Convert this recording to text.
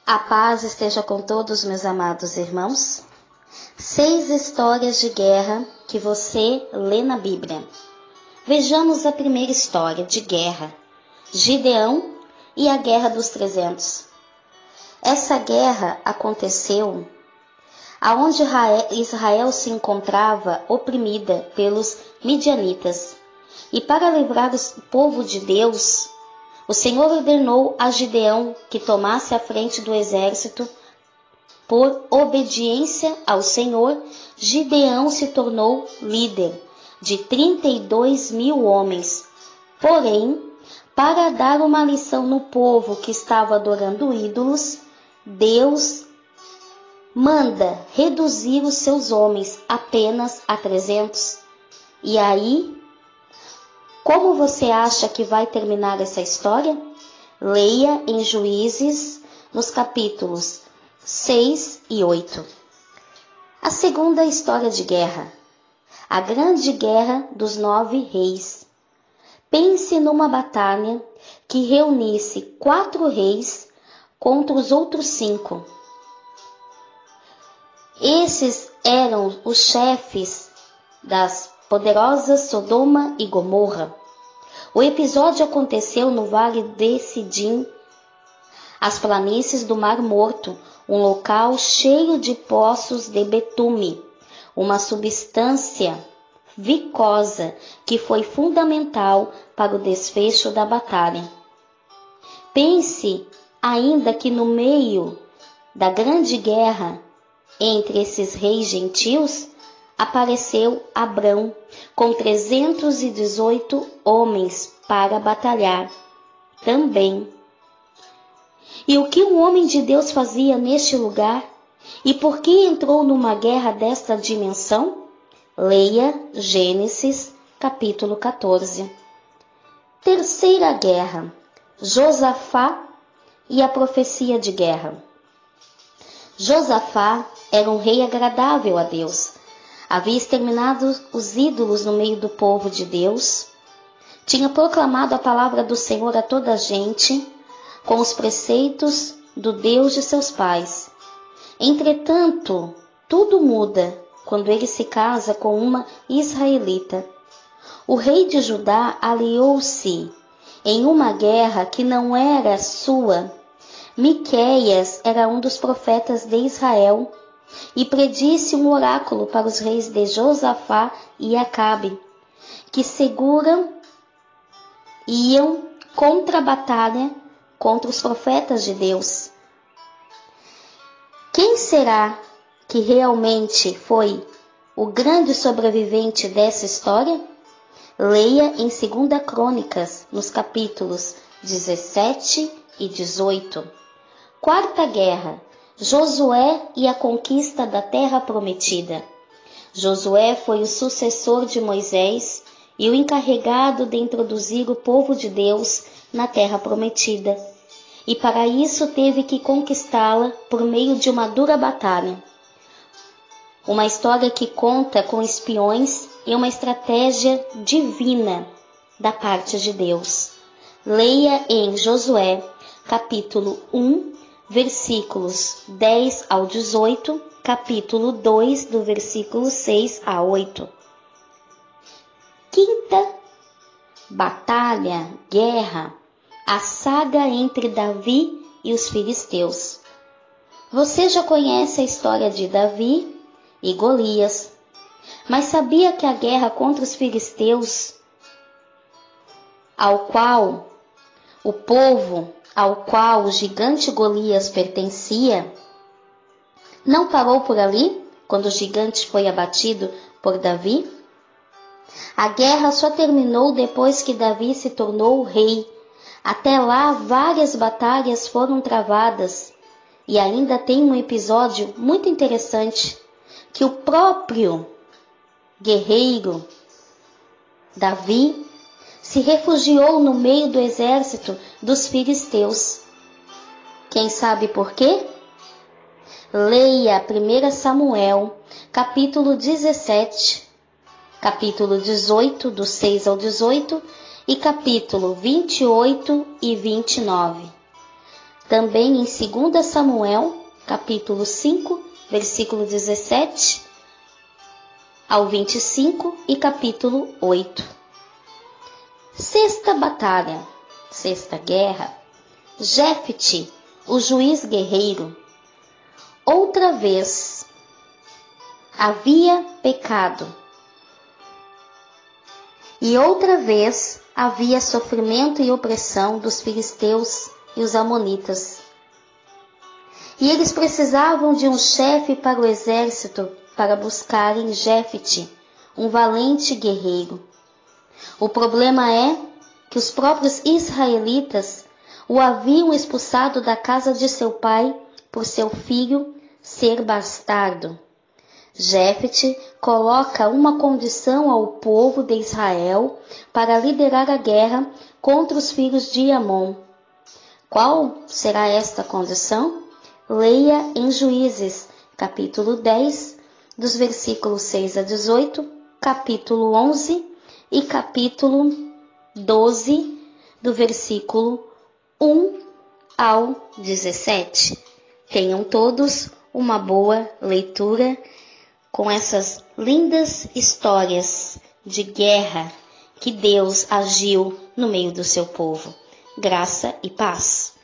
A paz esteja com todos, meus amados irmãos. 6 histórias de guerra que você lê na Bíblia. Vejamos a primeira história de guerra, Gideão e a Guerra dos 300. Essa guerra aconteceu aonde Israel se encontrava oprimida pelos midianitas. E para livrar o povo de Deus, o Senhor ordenou a Gideão que tomasse a frente do exército. Por obediência ao Senhor, Gideão se tornou líder de 32.000 homens. Porém, para dar uma lição no povo que estava adorando ídolos, Deus manda reduzir os seus homens apenas a 300. E aí, como você acha que vai terminar essa história? Leia em Juízes, nos capítulos 6 e 8. A segunda história de guerra, a grande guerra dos 9 reis. Pense numa batalha que reunisse 4 reis contra os outros 5. Esses eram os chefes das poderosas Sodoma e Gomorra. O episódio aconteceu no Vale de Sidim, as planícies do Mar Morto, um local cheio de poços de betume, uma substância viscosa que foi fundamental para o desfecho da batalha. Pense ainda que no meio da grande guerra entre esses reis gentios, apareceu Abrão com 318 homens para batalhar também. E o que um homem de Deus fazia neste lugar? E por que entrou numa guerra desta dimensão? Leia Gênesis, capítulo 14. Terceira guerra, Josafá e a profecia de guerra. Josafá era um rei agradável a Deus. Havia exterminado os ídolos no meio do povo de Deus. Tinha proclamado a palavra do Senhor a toda a gente, com os preceitos do Deus de seus pais. Entretanto, tudo muda quando ele se casa com uma israelita. O rei de Judá aliou-se em uma guerra que não era sua. Miqueias era um dos profetas de Israel e predisse um oráculo para os reis de Josafá e Acabe, que iam contra a batalha contra os profetas de Deus. Quem será que realmente foi o grande sobrevivente dessa história? Leia em 2 Crônicas, nos capítulos 17 e 18. Quarta guerra, Josué e a conquista da terra prometida. Josué foi o sucessor de Moisés e o encarregado de introduzir o povo de Deus na terra prometida. E para isso teve que conquistá-la por meio de uma dura batalha. Uma história que conta com espiões e uma estratégia divina da parte de Deus. Leia em Josué, capítulo 1, versículos 10 ao 18, capítulo 2, do versículo 6 a 8. Quinta batalha, guerra, a saga entre Davi e os filisteus. Você já conhece a história de Davi e Golias, mas sabia que a guerra contra os filisteus, ao qual o gigante Golias pertencia, não parou por ali quando o gigante foi abatido por Davi? A guerra só terminou depois que Davi se tornou rei. Até lá, várias batalhas foram travadas. E ainda tem um episódio muito interessante, que o próprio guerreiro Davi se refugiou no meio do exército dos filisteus. Quem sabe por quê? Leia 1 Samuel, capítulo 17, capítulo 18, do 6 ao 18, e capítulo 28 e 29. Também em 2 Samuel, capítulo 5, versículo 17 ao 25 e capítulo 8. Sexta batalha, sexta guerra. Jefte, o juiz guerreiro. Outra vez havia pecado. E outra vez havia sofrimento e opressão dos filisteus e os amonitas. E eles precisavam de um chefe para o exército para buscarem Jefte, um valente guerreiro. O problema é que os próprios israelitas o haviam expulsado da casa de seu pai por seu filho ser bastardo. Jefte coloca uma condição ao povo de Israel para liderar a guerra contra os filhos de Amon. Qual será esta condição? Leia em Juízes, capítulo 10, dos versículos 6 a 18, capítulo 11 e capítulo 12, do versículo 1 ao 17. Tenham todos uma boa leitura com essas lindas histórias de guerra que Deus agiu no meio do seu povo. Graça e paz.